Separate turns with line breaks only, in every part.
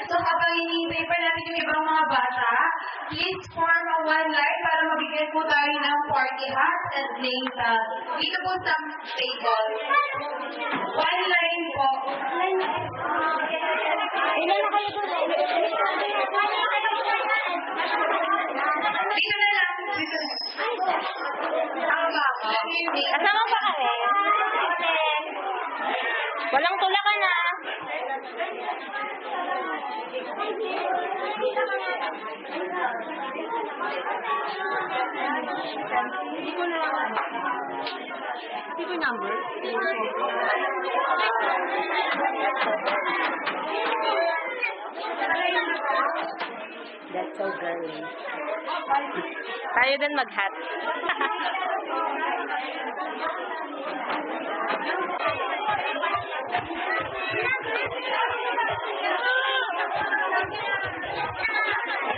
So habang hinihintay pa natin yung ibang mga bata, please form a one line para mabigyan po tayo ng party hats and playing dito po sa table. One line po. Dito na lang. Dito na. Tama ako.
Kasama pa kami? Walang tulakan na. Hindi ko na lang. Hindi ko number. That's so girly. Tayo din mag-hat.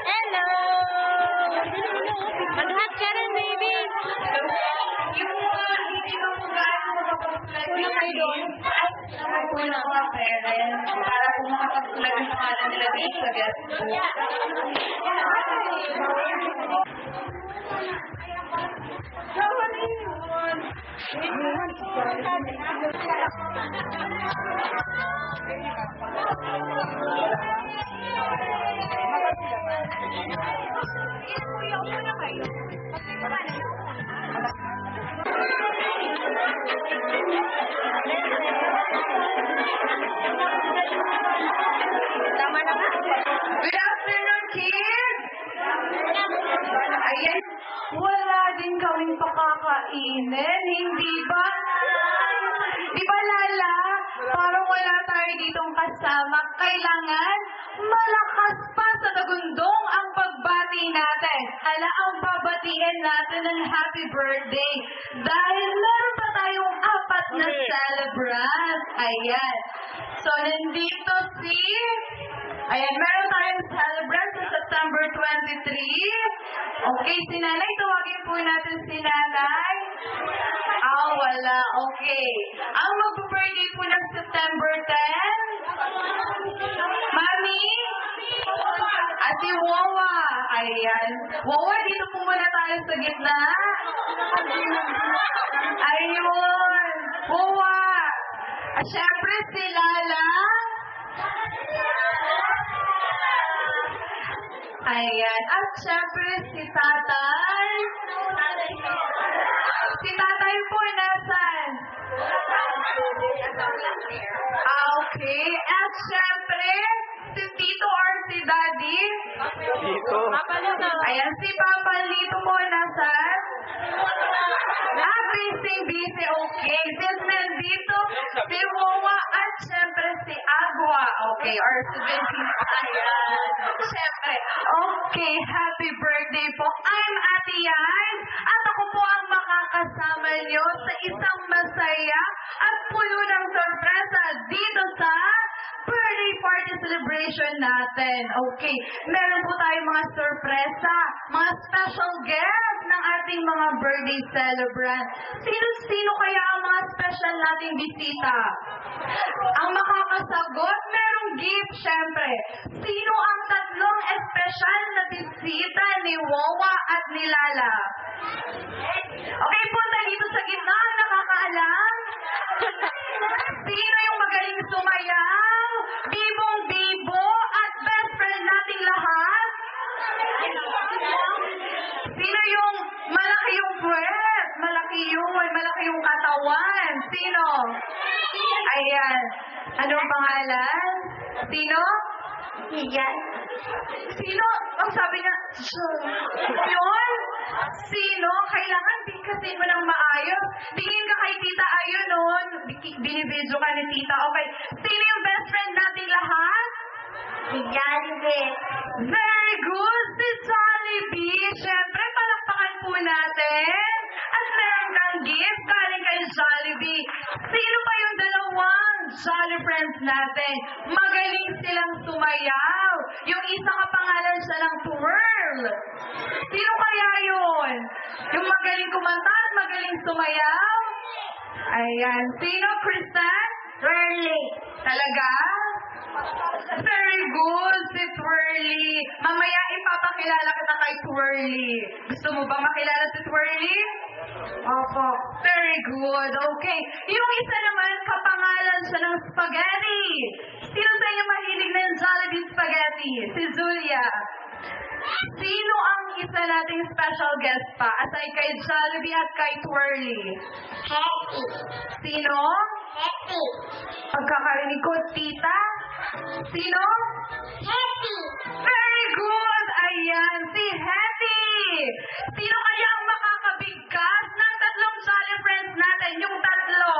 Hello! Mag-hat ka rin, baby!
Yung mga hindi ba po gaano makapag-flag yung doon? Naman po ng mga parents para po makapag-flag yung pangalan nila dito sa guest book.
Tama na nga.
Good afternoon, kids! Ayan, wala din kaming pakakainin, hindi ba? Di ba, Lala? Parang wala tayo ditong kasama. Kailangan malakas pa sa tagundong ang pagbati natin. Hala, ang babatiin natin ng happy birthday. Dahil meron pa tayong 4 na celebrant. Ayan. So, nandito si... Ayan, meron tayong celebrant sa September 23. Okay, si Nanay, tawagin po natin si Nanay. Wala. Okay. Ang mag-birthday po ng September 10. Mami? Si Wawa. Ayan. Wawa, dito po muna tayo sa gitna. Ayun. Wawa. Siyempre si Lala. Ayan. At syempre si Tatay. Si Tatay po nasan? Okay. At syempre, si Tito or si Daddy?
Dito. Papalito.
Ayan, si Papa Lito po nasan? Busy. Okay. Since nandito, si Wawa at syempre si Agua. Okay. Or si Vincent. Ayan. Syempre. Okay. Happy birthday po. I'm Ate Yan. At ako po ang makakasama nyo sa isang masaya at puno ng sorpresa dito sa birthday party celebration natin. Okay. Meron po tayong mga sorpresa, mga special guests ng ating mga birthday celebrant. Sino kaya ang mga special nating bisita? Ang makakasagot, merong gift, syempre. Sino ang 3 special na bisita ni Wawa at ni Lala? Okay, punta dito sa gitna ang nakakaalam. Sino yung magaling sumayaw? Bibong-bibo at best friend nating lahat? Sino yung malaki yung puwet? Malaki yung katawan. Sino? Ayan. Anong pangalan? Sino? Iyan. Sino? Ang sabi niya, yun? Sino? Kailangan bigkasin mo ng maayos. Tingin ka kay Tita Ayon noon. Binibidyo ka ni Tita. Okay. Sino yung best friend nating lahat? Si Jollibee. Very good. Si Jollibee. Siyempre, palakpakan po natin. At meron kang gift galing kay Jollibee. Sino pa yung dalawang Jolly friends natin? Magaling silang sumayaw. Yung isa kapangalan siya ng twirl. Sino kaya yun? Yung magaling kumanta at magaling sumayaw? Ayan. Sino, Kristen? Twirly. Talaga? Very good. ipapakilala kita kay Twirly. Gusto mo ba makilala si Twirly? Opo. Very good. Okay. Yung isa naman, kapangalan siya ng spaghetti. Sino sa inyo mahilig ng Jollibee spaghetti? Si Julia. Sino ang isa nating special guest pa? Aside kay Jollibee at kay Twirly.
Happy.
Sino?
Happy.
Pagkakarinig ko, tita? Sino?
Happy.
Very good! Ayan, si Hetty! Sino kaya ang makakabigkas ng tatlong Jolly Friends natin? Yung tatlo!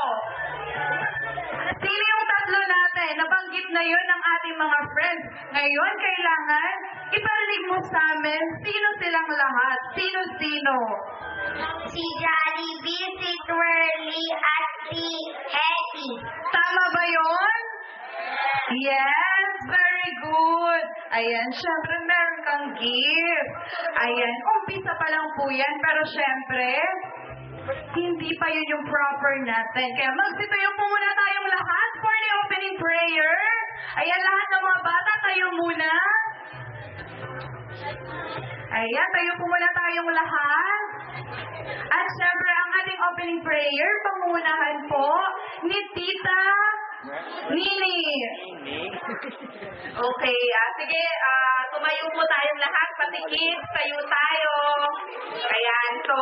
Sino yung tatlo natin? Nabanggit na yun ng ating mga friends. Ngayon, kailangan iparinig mo sa amin sino silang lahat. Sino-sino?
Si Jollibee, si Twirly, at si Happy.
Tama ba yun? Yes, very good. Ayan, syempre meron kang gift. Ayan, umpisa pa lang po yan, pero syempre, hindi pa yun yung proper natin. Kaya magsitayo po muna tayong lahat for the opening prayer. Ayan, lahat ng mga bata, tayo muna. Ayan, tayo po muna tayong lahat. At syempre, ang ating opening prayer, pangunahan po ni Tita Nini. Okay, sige, tumayo po tayong lahat, pati kids, tayo tayo. Ayan, so,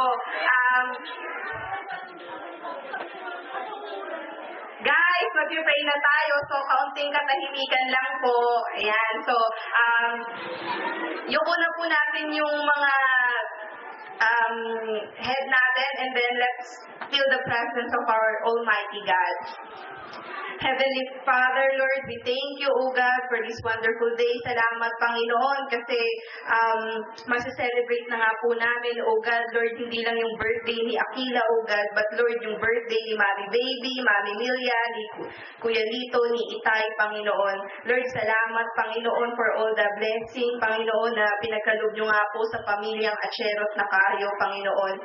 guys, mag-pray na tayo. So, kaunting katahimikan lang po. Ayan, so, yung una po natin yung mga head natin, and then let's feel the presence of our Almighty God. Heavenly Father, Lord, we thank you, O God, for this wonderful day. Salamat, Panginoon, kasi masicelebrate na nga po namin, O God, Lord, hindi lang yung birthday ni Akila, O God, but Lord, yung birthday ni Mami Baby, Mami Milia, ni Kuya Lito, ni Itay, Panginoon. Lord, salamat, Panginoon, for all the blessing, Panginoon, na pinagkaloob nyo nga po sa pamilyang Acheros na Caryo, Panginoon.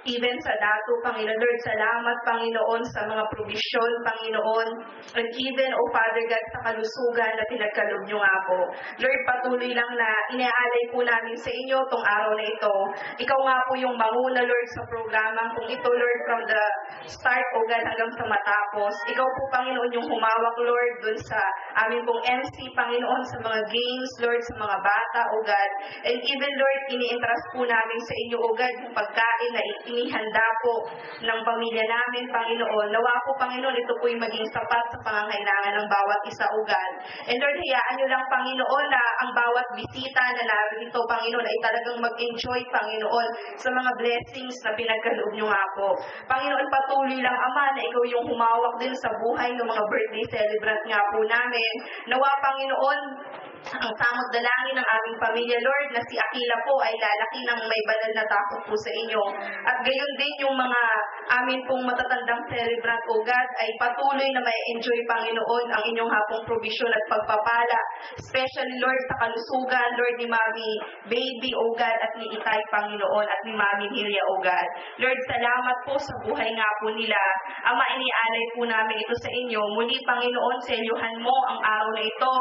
Even sa dato, Panginoon. Lord, salamat, Panginoon, sa mga provision, Panginoon. And even, O Father God, sa kalusugan na pinagkaloob nyo nga po. Lord, patuloy lang na inaalay po namin sa inyo tong araw na ito. Ikaw nga po yung manguna, Lord, sa programang kung ito, Lord, from the start, O God, hanggang sa matapos. Ikaw po, Panginoon, yung humawak, Lord, dun sa amin pong MC, Panginoon, sa mga games, Lord, sa mga bata, O God. And even, Lord, ini-entrust po namin sa inyo, O God, yung pagkain na inihanda po ng pamilya namin, Panginoon. Nawa po, Panginoon, ito po'y maging sapat sa pangangailangan ng bawat isa, O God. And Lord, hayaan nyo lang, Panginoon, na ang bawat bisita na narito, Panginoon, ay talagang mag-enjoy, Panginoon, sa mga blessings na pinagkaloob nyo nga po. Panginoon, patuloy lang, Ama, na ikaw yung humawak din sa buhay ng mga birthday celebrant nga po namin. Nawa, Panginoon, ang samot dalangin ng aming pamilya, Lord, na si Akila po ay lalaki ng may banal na takot po sa inyo. At gayon din yung mga amin pong matatandang celebrant, O God, ay patuloy na may enjoy, Panginoon, ang inyong hapong provision at pagpapala. Especially, Lord, sa kalusugan, Lord, ni Mami Baby, O God, at ni Itay, Panginoon, at ni Mami Milia, O God. Lord, salamat po sa buhay nga po nila. Ama, inialay po namin ito sa inyo. Muli, Panginoon, selyuhan mo ang araw na ito.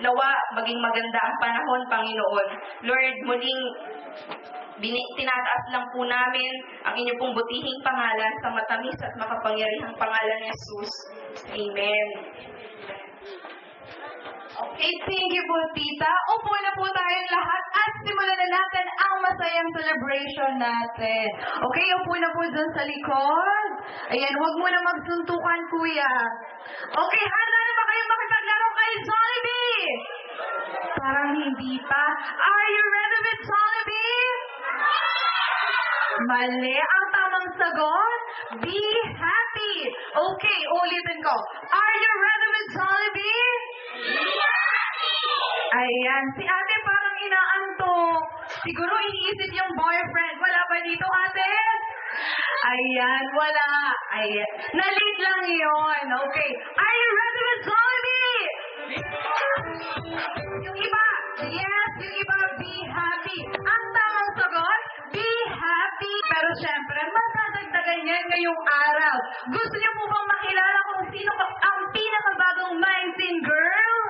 Nawa, maging maganda ang panahon, Panginoon. Lord, muling tinataas lang po namin ang inyong pong butihing pangalan sa matamis at makapangyarihang pangalan ni Jesus. Amen. Okay, thank you po, Tita. Upo na po tayong lahat at simulan na natin ang masayang celebration natin. Okay, upo na po dyan sa likod. Ayan, huwag mo na magsuntukan, Kuya. Okay, handa na ba kayo makipaglaro kay Jollibee? Parang hindi pa. Are you ready with Jollibee? Mali. Ang tamang sagot, be happy. Okay, ulitin ko. Are you ready with Jollibee? Ayan, si ate parang inaantok. Siguro iniisip yung boyfriend. Wala ba dito, ate? Ayan, wala. Ayan. Nalit lang yun. Okay. Are you ready with Jollibee? Yung iba, yes, yung iba, be happy. Ang tamang sagot, be happy. Pero syempre, masadagdagan yan ngayong araw. Gusto niyo po bang makilala kung sino ang pinakabagong Mindsin Girl?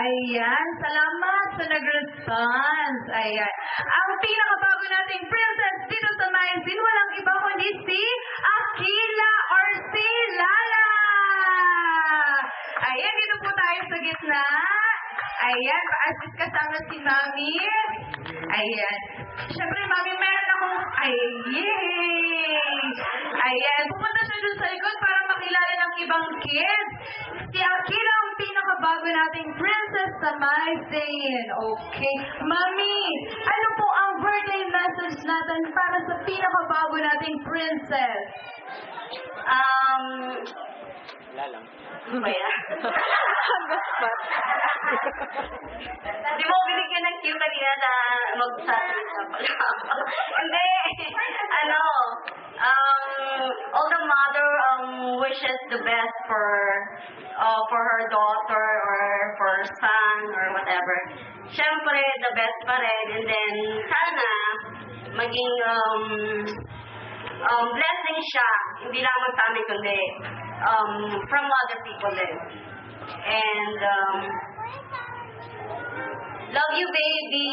Ayan, salamat sa nag-response. Ayan. Ang pinakabago nating princess dito sa magazine, walang iba kundi si Akila or si Lala. Ayan, dito po tayo sa gitna. Ayan, pa-assist kasama si Mami. Ayan. Siyempre, Mami, meron akong... Ay, yay! Ayan, pupunta siya dun sa likod para makilala ng ibang kids. Si Akira ang pinakabago nating princess sa My Zayn. Okay. Mami, ano po ang birthday message natin para sa pinakabago nating princess?
Wala lang.
Kaya? Di mo binigyan ng cue kanina na magsasalita pala. Hindi. All the mother wishes the best for her daughter or for her son or whatever. Siyempre, the best pa rin. And then, sana maging blessing siya. Hindi lamang sa amin, kundi from other people din. And love you, baby.